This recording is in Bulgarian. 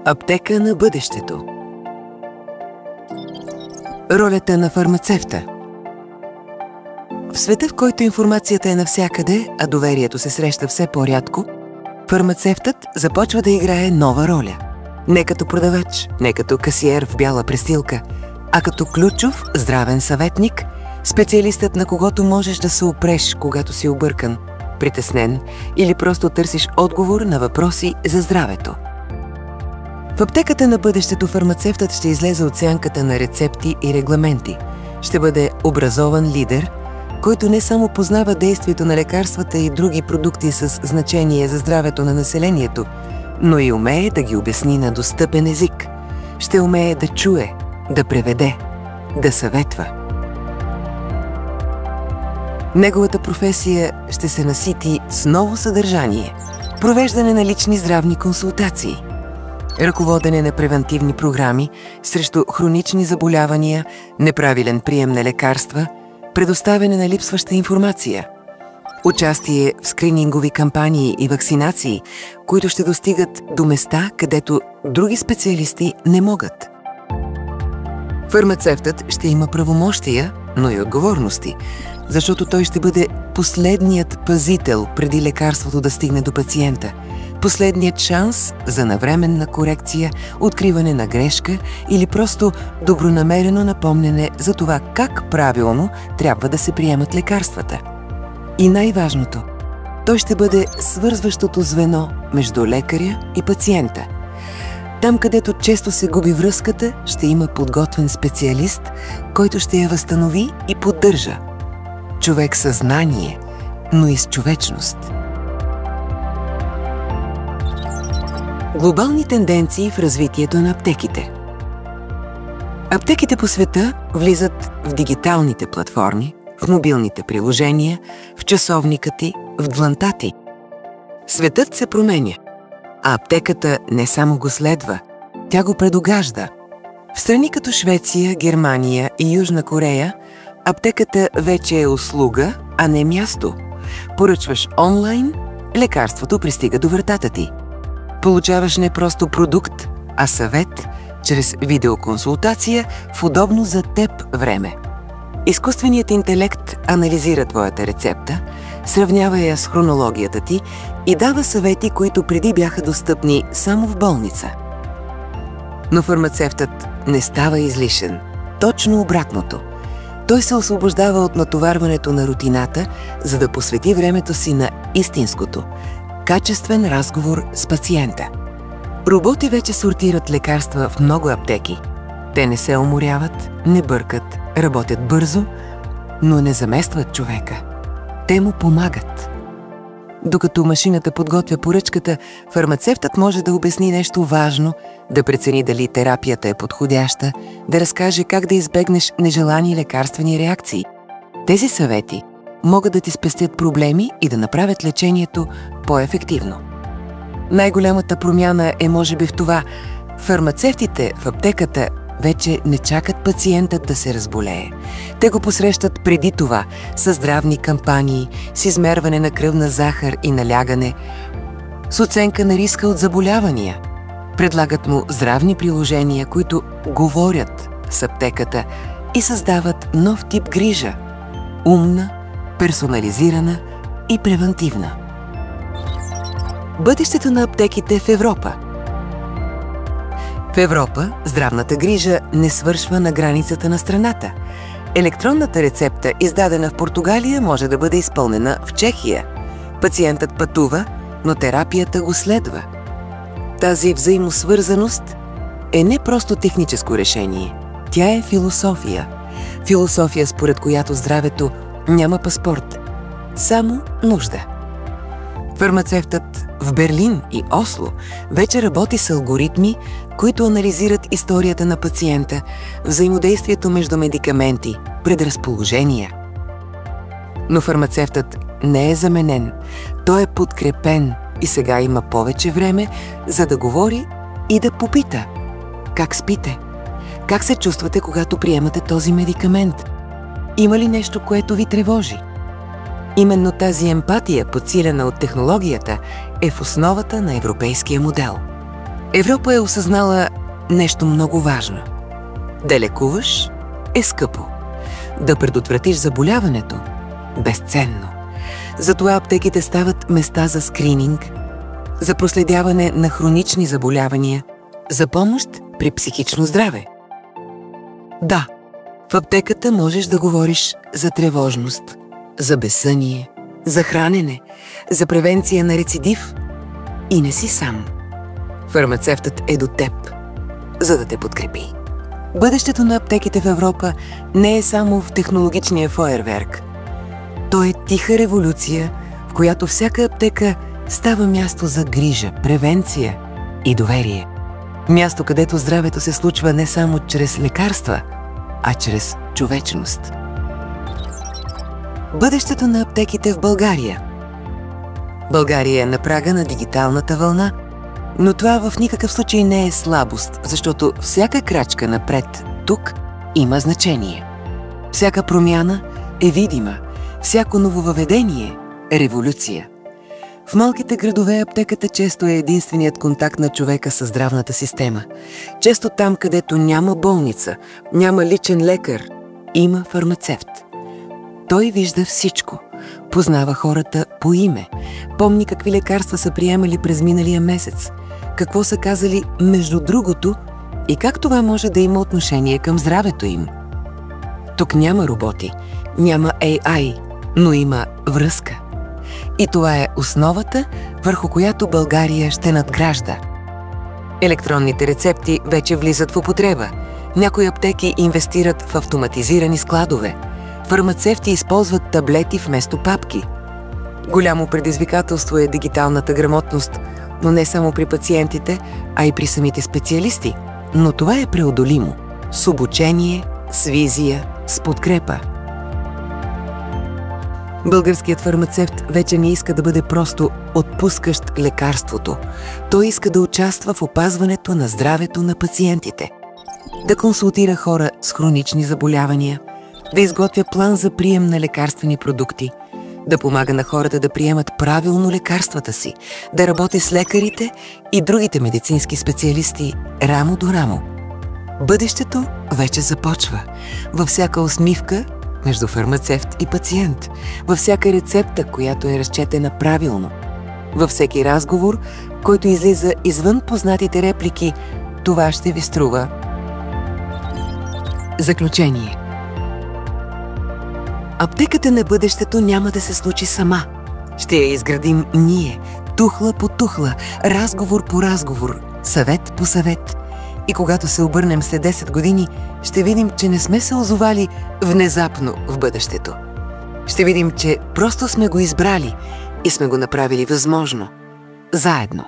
Аптека на бъдещето. Ролята на фармацевта. В света, в който информацията е навсякъде, а доверието се среща все по-рядко, фармацевтът започва да играе нова роля. Не като продавач, не като касиер в бяла престилка, а като ключов здравен съветник, специалистът, на когото можеш да се опреш, когато си объркан, притеснен или просто търсиш отговор на въпроси за здравето. В аптеката на бъдещето фармацевтът ще излезе от сянката на рецепти и регламенти. Ще бъде образован лидер, който не само познава действието на лекарствата и други продукти с значение за здравето на населението, но и умее да ги обясни на достъпен език. Ще умее да чуе, да преведе, да съветва. Неговата професия ще се насити с ново съдържание, провеждане на лични здравни консултации, ръководене на превентивни програми срещу хронични заболявания, неправилен прием на лекарства, предоставяне на липсваща информация, участие в скринингови кампании и вакцинации, които ще достигат до места, където други специалисти не могат. Фармацевтът ще има правомощия, но и отговорности, защото той ще бъде последният пазител преди лекарството да стигне до пациента, последният шанс за навременна корекция, откриване на грешка или просто добронамерено напомняне за това как правилно трябва да се приемат лекарствата. И най-важното, той ще бъде свързващото звено между лекаря и пациента. Там, където често се губи връзката, ще има подготвен специалист, който ще я възстанови и поддържа. Човек със знание, но и с човечност. Глобални тенденции в развитието на аптеките. Аптеките по света влизат в дигиталните платформи, в мобилните приложения, в часовника ти, в дланта ти. Светът се променя, а аптеката не само го следва, тя го предугажда. В страни като Швеция, Германия и Южна Корея аптеката вече е услуга, а не място. Поръчваш онлайн, лекарството пристига до вратата ти. Получаваш не просто продукт, а съвет чрез видеоконсултация в удобно за теб време. Изкуственият интелект анализира твоята рецепта, сравнява я с хронологията ти и дава съвети, които преди бяха достъпни само в болница. Но фармацевтът не става излишен. Точно обратното. Той се освобождава от натоварването на рутината, за да посвети времето си на истинското – качествен разговор с пациента. Роботи вече сортират лекарства в много аптеки. Те не се уморяват, не бъркат, работят бързо, но не заместват човека. Те му помагат. Докато машината подготвя поръчката, фармацевтът може да обясни нещо важно, да прецени дали терапията е подходяща, да разкаже как да избегнеш нежелани лекарствени реакции. Тези съвети могат да ти спестят проблеми и да направят лечението по-ефективно. Най-голямата промяна е може би в това – фармацевтите в аптеката вече не чакат пациентът да се разболее. Те го посрещат преди това с здравни кампании, с измерване на кръвна захар и налягане, с оценка на риска от заболявания. Предлагат му здравни приложения, които говорят с аптеката и създават нов тип грижа – умна, персонализирана и превантивна. Бъдещето на аптеките в Европа. В Европа здравната грижа не свършва на границата на страната. Електронната рецепта, издадена в Португалия, може да бъде изпълнена в Чехия. Пациентът пътува, но терапията го следва. Тази взаимосвързаност е не просто техническо решение. Тя е философия. Философия, според която здравето няма паспорт, само нужда. Фармацевтът в Берлин и Осло вече работи с алгоритми, които анализират историята на пациента, взаимодействието между медикаменти, предразположения. Но фармацевтът не е заменен, той е подкрепен и сега има повече време, за да говори и да попита: как спите? Как се чувствате, когато приемате този медикамент? Има ли нещо, което ви тревожи? Именно тази емпатия, подсилена от технологията, е в основата на европейския модел. Европа е осъзнала нещо много важно. Да лекуваш е скъпо. Да предотвратиш заболяването – безценно. Затова аптеките стават места за скрининг, за проследяване на хронични заболявания, за помощ при психично здраве. Да, в аптеката можеш да говориш за тревожност, за безсъние, за хранене, за превенция на рецидив и не си сам. Фармацевтът е до теб, за да те подкрепи. Бъдещето на аптеките в Европа не е само в технологичния фойерверк. То е тиха революция, в която всяка аптека става място за грижа, превенция и доверие. Място, където здравето се случва не само чрез лекарства, а чрез човечност. Бъдещето на аптеките в България. България е на прага на дигиталната вълна, но това в никакъв случай не е слабост, защото всяка крачка напред тук има значение. Всяка промяна е видима, всяко нововъведение е революция. В малките градове аптеката често е единственият контакт на човека със здравната система. Често там, където няма болница, няма личен лекар, има фармацевт. Той вижда всичко, познава хората по име, помни какви лекарства са приемали през миналия месец, какво са казали между другото и как това може да има отношение към здравето им. Тук няма роботи, няма AI, но има връзка. И това е основата, върху която България ще надгражда. Електронните рецепти вече влизат в употреба. Някои аптеки инвестират в автоматизирани складове. Фармацевти използват таблети вместо папки. Голямо предизвикателство е дигиталната грамотност, но не само при пациентите, а и при самите специалисти. Но това е преодолимо. С обучение, с визия, с подкрепа. Българският фармацевт вече не иска да бъде просто отпускащ лекарството. Той иска да участва в опазването на здравето на пациентите. Да консултира хора с хронични заболявания, да изготвя план за прием на лекарствени продукти, да помага на хората да приемат правилно лекарствата си, да работи с лекарите и другите медицински специалисти рамо до рамо. Бъдещето вече започва. Във всяка усмивка между фармацевт и пациент, във всяка рецепта, която е разчетена правилно, във всеки разговор, който излиза извън познатите реплики, това ще ви струва. Заключение. Аптеката на бъдещето няма да се случи сама. Ще я изградим ние, тухла по тухла, разговор по разговор, съвет по съвет. И когато се обърнем след 10 години, ще видим, че не сме се озовали внезапно в бъдещето. Ще видим, че просто сме го избрали и сме го направили възможно. Заедно.